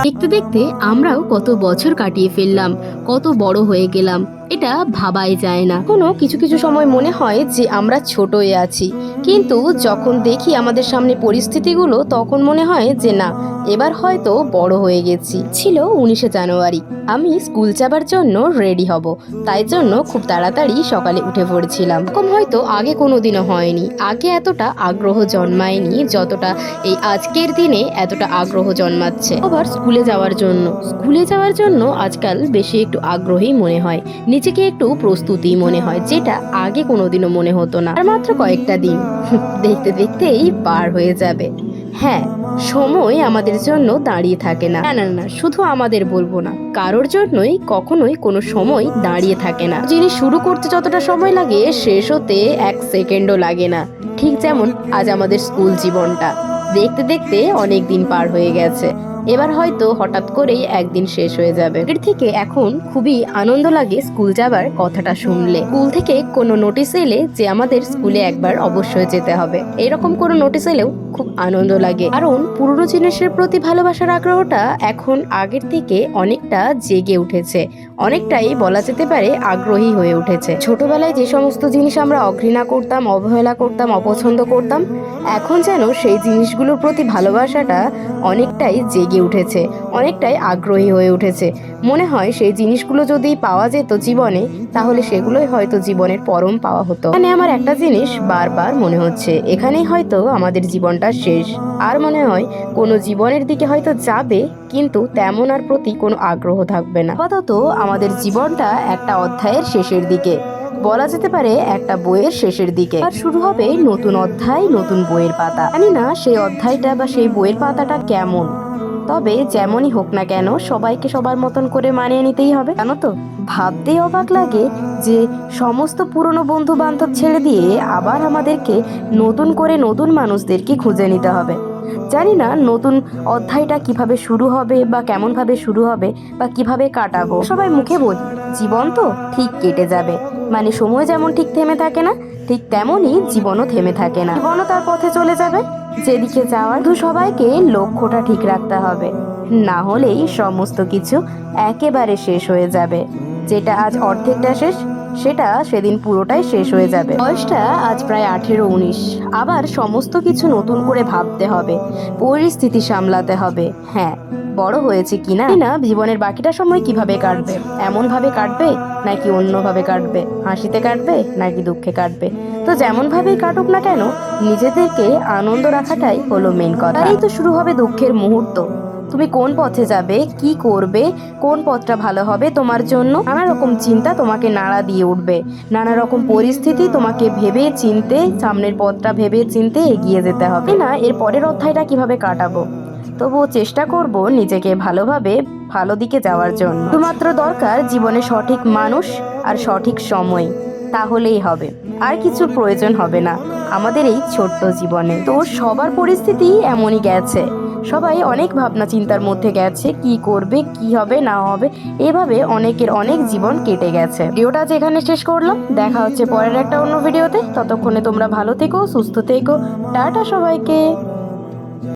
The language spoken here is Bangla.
দেখতে দেখতে আমরাও কত বছর কাটিয়ে ফেললাম, কত বড় হয়ে গেলাম, এটা ভাবাই যায় না। কোনো কিছু কিছু সময় মনে হয় যে আমরা ছোট হয়ে আছি, কিন্তু যখন দেখি আমাদের সামনে পরিস্থিতিগুলো তখন মনে হয় যে না, এবার হয়তো বড় হয়ে গেছি। ছিল 19শে জানুয়ারি, আমি স্কুল যাবার জন্য রেডি হব, তাই জন্য খুব তাড়াতাড়ি সকালে উঠে পড়েছিলাম। এরকম হয়তো আগে কোনোদিনও হয়নি, আগে এতটা আগ্রহ জন্মায়নি যতটা এই আজকের দিনে এতটা আগ্রহ জন্মাচ্ছে। আবার স্কুলে যাওয়ার জন্য আজকাল বেশি একটু আগ্রহী মনে হয়, নিজেকে একটু প্রস্তুতি মনে হয়, যেটা আগে কোনোদিনও মনে হতো না। আর মাত্র কয়েকটা দিন, দেখতে দেখতেই পার হয়ে যাবে। হ্যাঁ, সময় আমাদের জন্য দাঁড়িয়ে থাকে না। না না না, শুধু আমাদের বলবো না, কারোর জন্যই কখনোই কোনো সময় দাঁড়িয়ে থাকে না। জিনিস শুরু করতে যতটা সময় লাগে, শেষ হতে 1 সেকেন্ডও লাগে না। ঠিক যেমন আজ আমাদের স্কুল জীবনটা, দেখতে দেখতে অনেক দিন পার হয়ে গেছে, এবার হয়তো হঠাৎ করেই একদিন শেষ হয়ে যাবে। এর থেকে এখন খুবই আনন্দ লাগে স্কুল যাবার কথাটা শুনলে। স্কুল থেকে কোনো নোটিশ এলে যে আমাদের স্কুলে একবার অবশ্যই যেতে হবে, এরকম কোনো নোটিশ এলেও খুব আনন্দ লাগে, কারণ পুরনো জিনিসের প্রতি ভালোবাসার আগ্রহটা এখন আগের থেকে অনেকটা জেগে উঠেছে, অনেকটাই বলা যেতে পারে আগ্রহী হয়ে উঠেছে। ছোটবেলায় যে সমস্ত জিনিস আমরা অঘৃণা করতাম, অবহেলা করতাম, অপছন্দ করতাম, এখন যেন সেই জিনিসগুলোর প্রতি ভালোবাসাটা অনেকটাই জেগে উঠেছে, অনেকটাই আগ্রহী হয়ে উঠেছে। মনে হয় সেই জিনিসগুলো যদি পাওয়া যেত জীবনে, তাহলে সেগুলোই হয়তো জীবনের পরম পাওয়া হতো। মানে আমার একটা জিনিস বারবার মনে হচ্ছে, এখানেই হয়তো আমাদের জীবনটা শেষ। আর মনে হয় কোনো জীবনের দিকে হয়তো যাবে, কিন্তু তেমন আর প্রতি কোনো আগ্রহ থাকবে না। আপাতত আমাদের জীবনটা একটা অধ্যায়ের শেষের দিকে, বলা যেতে পারে একটা বইয়ের শেষের দিকে, আর শুরু হবে নতুন অধ্যায়, নতুন বইয়ের পাতা। জানি না সেই অধ্যায়টা বা সেই বইয়ের পাতাটা কেমন, তবে যেমনই হোক না কেন সবাইকে সবার মতন করে মানিয়ে নিতেই হবে। জানো তো, ভাবতেই অবাক লাগে যে সমস্ত পুরনো বন্ধু বান্ধব ছেড়ে দিয়ে আবার আমাদেরকে নতুন করে নতুন মানুষদেরকে খুঁজে নিতে হবে। জানি না নতুন অধ্যায়টা কিভাবে শুরু হবে, বা কেমন ভাবে শুরু হবে, বা কিভাবে কাটাবো। সবাই মুখে বলি জীবন তো ঠিক কেটে যাবে, মানে সময় যেমন ঠিক থেমে থাকে না, ঠিক তেমনই জীবনও থেমে থাকে না, জীবনও তার পথে চলে যাবে যেদিকে যাওয়ার। শুধু সবাইকে লক্ষ্যটা ঠিক রাখতে হবে, না হলেই সমস্ত কিছু একেবারে শেষ হয়ে যাবে। যেটা আজ অর্ধেকটা শেষ, সেটা সেদিন পুরোটাই শেষ হয়ে যাবে। বয়সটা আজ প্রায় 18-19, আবার সমস্ত কিছু নতুন করে ভাবতে হবে, পরিস্থিতি সামলাতে হবে। হ্যাঁ, বড় হয়েছে কিনা না, জীবনের বাকিটা সময় কিভাবে কাটবে, এমন ভাবে কাটবে নাকি অন্যভাবে কাটবে, হাসিতে কাটবে নাকি দুঃখে কাটবে, তো যেমন ভাবেই কাটুক না কেন, নিজেদেরকে আনন্দ রাখাটাই হলো মেন কথা। এই তো শুরু হবে দুঃখের মুহূর্ত। তুমি কোন পথে যাবে, কি করবে, কোন পথটা ভালো হবে তোমার জন্য, নানা রকম চিন্তা তোমাকে নাড়া দিয়ে উঠবে, নানা রকম পরিস্থিতি তোমাকে ভেবে চিনতে, সামনের পথটা ভেবে চিনতে এগিয়ে যেতে হবে। না এর পরের অধ্যায়টা কিভাবে কাটাবো, তবুও চেষ্টা করব নিজেকে ভালোভাবে ভালো দিকে যাওয়ার জন্য। শুধুমাত্র দরকার জীবনে সঠিক মানুষ আর সঠিক সময়, তাহলেই হবে, আর কিছু প্রয়োজন হবে না আমাদের এই ছোট্ট জীবনে। তো সবার পরিস্থিতি এমনই গেছে, সবাই অনেক ভাবনা চিন্তার মধ্যে গেছে, কি করবে, কি হবে না হবে, এভাবে অনেকের অনেক জীবন কেটে গেছে। ভিডিওটা যেখানে শেষ করলাম, দেখা হচ্ছে পরের একটা অন্য ভিডিওতে। ততক্ষণে তোমরা ভালো থেকো, সুস্থ থেকো, টাটা সবাইকে।